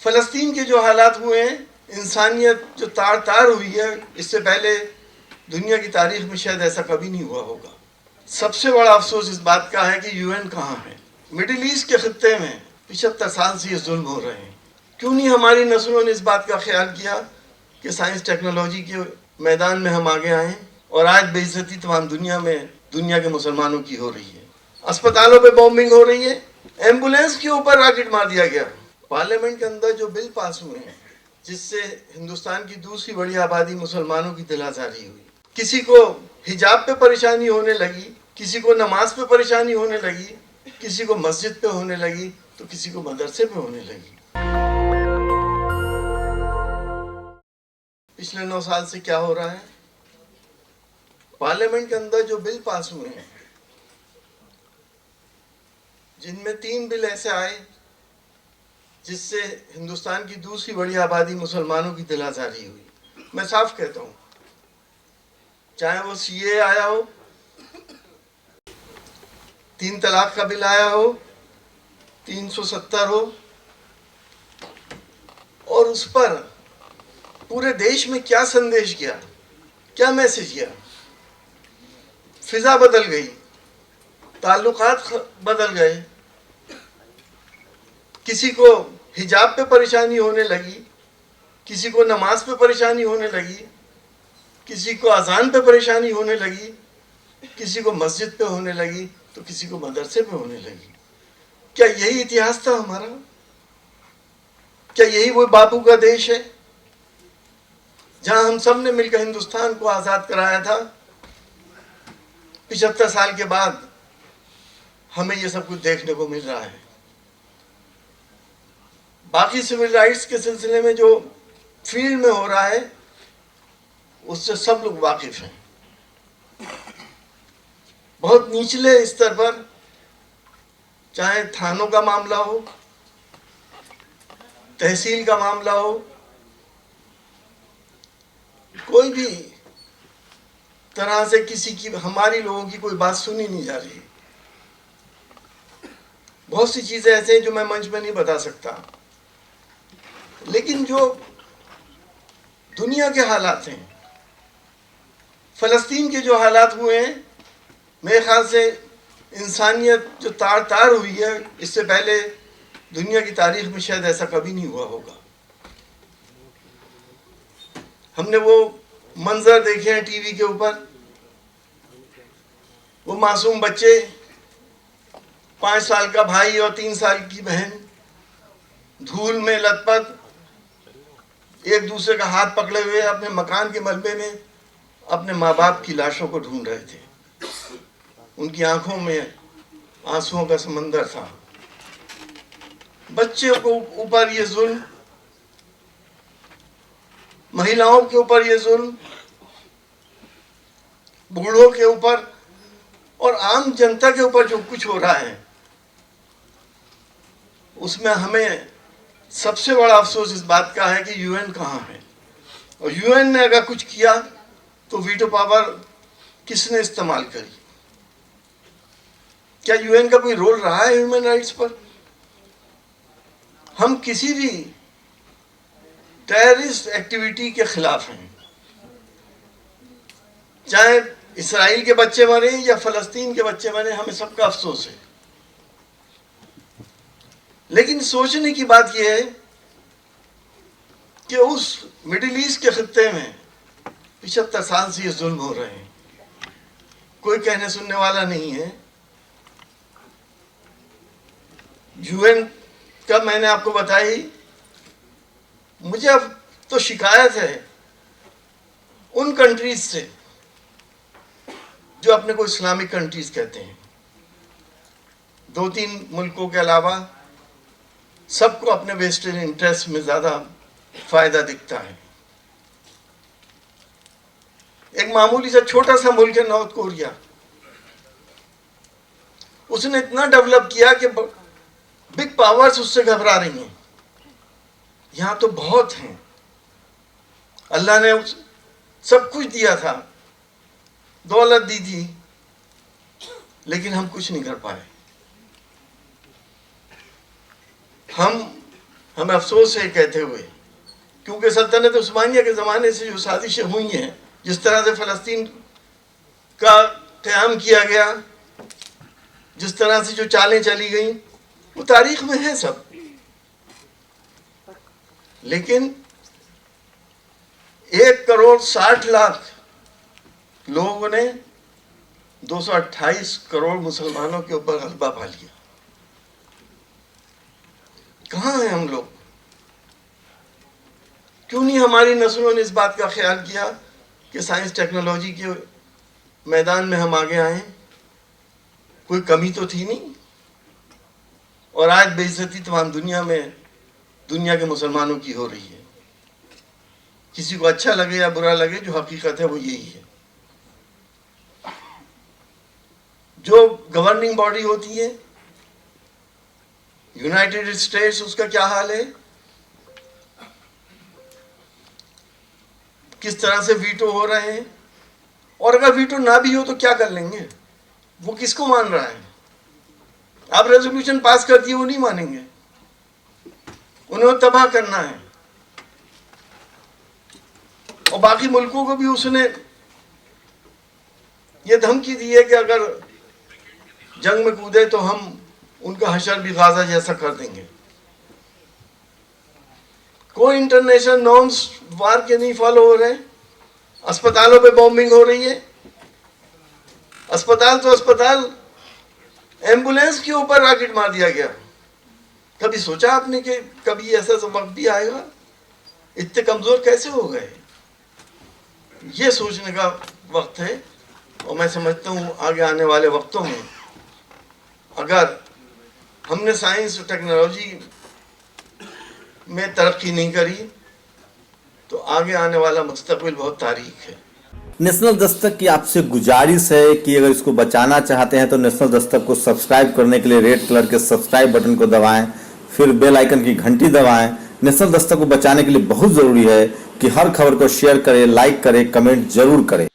فلسطین کے جو حالات ہوئے ہیں، انسانیت جو تار تار ہوئی ہے، اس سے پہلے دنیا کی تاریخ میں شاید ایسا کبھی نہیں ہوا ہوگا۔ سب سے بڑا افسوس اس بات کا ہے کہ UN کہاں ہے؟ مڈل ایسٹ کے خطے میں 75 سال سے یہ ظلم ہو رہے ہیں۔ کیوں نہیں ہماری نسلوں نے اس بات کا خیال کیا کہ سائنس ٹیکنالوجی کے میدان میں ہم آگے آئیں؟ اور آج بے عزتی تمام دنیا میں دنیا کے مسلمانوں کی ہو رہی ہے۔ اسپتالوں پہ بومبنگ ہو رہی ہے، ایمبولینس کے اوپر راکٹ مار دیا گیا۔ پارلیمنٹ کے اندر جو بل پاس ہوئے ہیں جس سے ہندوستان کی دوسری بڑی آبادی مسلمانوں کی دل آزاری ہوئی، کسی کو حجاب پہ پریشانی ہونے لگی، کسی کو نماز پہ پریشانی ہونے لگی، کسی کو مسجد پہ ہونے لگی تو کسی کو مدرسے پہ ہونے لگی۔ پچھلے 9 سال سے کیا ہو رہا ہے؟ پارلیمنٹ کے اندر جو بل پاس ہوئے ہیں جن میں 3 بل ایسے آئے جس سے ہندوستان کی دوسری بڑی آبادی مسلمانوں کی دل آزاری ہوئی۔ میں صاف کہتا ہوں، چاہے وہ CA آیا ہو، 3 طلاق کا بل آیا ہو، 370 ہو، اور اس پر پورے دیش میں کیا سندیش گیا، کیا میسج گیا؟ فضا بدل گئی، تعلقات بدل گئے، کسی کو حجاب پہ پریشانی ہونے لگی، کسی کو نماز پہ پریشانی ہونے لگی، کسی کو اذان پہ پریشانی ہونے لگی، کسی کو مسجد پہ ہونے لگی تو کسی کو مدرسے پہ ہونے لگی۔ کیا یہی اتہاس تھا ہمارا؟ کیا یہی وہ باپو کا دیش ہے جہاں ہم سب نے مل کر ہندوستان کو آزاد کرایا تھا؟ 75 سال کے بعد ہمیں یہ سب کچھ دیکھنے کو مل رہا ہے۔ باقی سول رائٹس کے سلسلے میں جو فیلڈ میں ہو رہا ہے اس سے سب لوگ واقف ہیں۔ بہت نچلے استر پر، چاہے تھانوں کا معاملہ ہو، تحصیل کا معاملہ ہو، کوئی بھی طرح سے کسی کی، ہماری لوگوں کی کوئی بات سنی نہیں جا رہی۔ بہت سی چیزیں ایسے ہیں جو میں منچ میں نہیں بتا سکتا، لیکن جو دنیا کے حالات ہیں، فلسطین کے جو حالات ہوئے ہیں، میرے خیال سے انسانیت جو تار تار ہوئی ہے، اس سے پہلے دنیا کی تاریخ میں شاید ایسا کبھی نہیں ہوا ہوگا۔ ہم نے وہ منظر دیکھے ہیں ٹی وی کے اوپر، وہ معصوم بچے، 5 سال کا بھائی اور 3 سال کی بہن دھول میں لت پت ایک دوسرے کا ہاتھ پکڑے ہوئے اپنے مکان کے ملبے میں اپنے ماں باپ کی لاشوں کو ڈھونڈ رہے تھے۔ ان کی آنکھوں میں آنسوؤں کا سمندر تھا۔ بچوں کو اوپر یہ ظلم، مہیلاؤں کے اوپر یہ ظلم، بوڑھوں کے اوپر اور عام جنتا کے اوپر جو کچھ ہو رہا ہے، اس میں ہمیں سب سے بڑا افسوس اس بات کا ہے کہ UN کہاں ہے؟ اور UN نے اگر کچھ کیا تو ویٹو پاور کس نے استعمال کری؟ کیا UN کا کوئی رول رہا ہے ہیومن رائٹس پر؟ ہم کسی بھی ٹیررسٹ ایکٹیویٹی کے خلاف ہیں، چاہے اسرائیل کے بچے مرے یا فلسطین کے بچے مرے، ہمیں سب کا افسوس ہے۔ لیکن سوچنے کی بات یہ ہے کہ اس مڈل ایسٹ کے خطے میں 75 سال سے یہ ظلم ہو رہے ہیں، کوئی کہنے سننے والا نہیں ہے۔ UN کا میں نے آپ کو بتائی، مجھے اب تو شکایت ہے ان کنٹریز سے جو اپنے کو اسلامک کنٹریز کہتے ہیں۔ 2-3 ملکوں کے علاوہ سب کو اپنے ویسٹرن انٹرسٹ میں زیادہ فائدہ دکھتا ہے۔ ایک معمولی سا چھوٹا سا ملک ہے نارتھ کوریا، اس نے اتنا ڈیولپ کیا کہ بگ پاورز اس سے گھبرا رہی ہیں۔ یہاں تو بہت ہیں، اللہ نے سب کچھ دیا تھا، دولت دی تھی، لیکن ہم کچھ نہیں کر پائے۔ ہم ہمیں افسوس ہے کہتے ہوئے، کیونکہ سلطنت عثمانیہ کے زمانے سے جو سازشیں ہوئی ہیں، جس طرح سے فلسطین کا قیام کیا گیا، جس طرح سے جو چالیں چلی گئیں، وہ تاریخ میں ہے سب. لیکن 1,60,00,000 لوگوں نے 228 کروڑ مسلمانوں کے اوپر غلبہ پا لیا. کہاں ہیں ہم لوگ؟ کیوں نہیں ہماری نسلوں نے اس بات کا خیال کیا کہ سائنس ٹیکنالوجی کے میدان میں ہم آگے آئیں؟ کوئی کمی تو تھی نہیں، اور آج بے عزتی تمام دنیا میں دنیا کے مسلمانوں کی ہو رہی ہے. کسی کو اچھا لگے یا برا لگے، جو حقیقت ہے وہ یہی ہے. جو گورننگ باڈی ہوتی ہے یونائٹڈ اسٹیٹس، اس کا کیا حال ہے؟ کس طرح سے ویٹو ہو رہے ہیں، اور اگر ویٹو نہ بھی ہو تو کیا کر لیں گے؟ وہ کس کو مان رہا ہے؟ آپ ریزولوشن پاس کر دیے، وہ نہیں مانیں گے، انہیں تباہ کرنا ہے. اور باقی ملکوں کو بھی اس نے یہ دھمکی دی ہے کہ اگر جنگ میں کودے تو ہم ان کا حشر بھی غازہ جیسا کر دیں گے. کوئی انٹرنیشنل نارمز وار کے نہیں فالو ہو رہے. اسپتالوں پہ بومبنگ ہو رہی ہے. اسپتال تو اسپتال، ایمبولینس کے اوپر راکٹ مار دیا گیا. کبھی سوچا آپ نے کہ کبھی ایسا وقت بھی آئے گا؟ اتنے کمزور کیسے ہو گئے؟ یہ سوچنے کا وقت ہے. اور میں سمجھتا ہوں آگے آنے والے وقتوں میں اگر ہم نے سائنس اور ٹیکنالوجی میں ترقی نہیں کری تو آگے آنے والا مستقبل بہت تاریک ہے. نیشنل دستک کی آپ سے گزارش ہے کہ اگر اس کو بچانا چاہتے ہیں تو نیشنل دستک کو سبسکرائب کرنے کے لیے ریڈ کلر کے سبسکرائب بٹن کو دبائیں، پھر بیل آئیکن کی گھنٹی دبائیں. نیشنل دستک کو بچانے کے لیے بہت ضروری ہے کہ ہر خبر کو شیئر کریں، لائک کریں، کمنٹ ضرور کریں.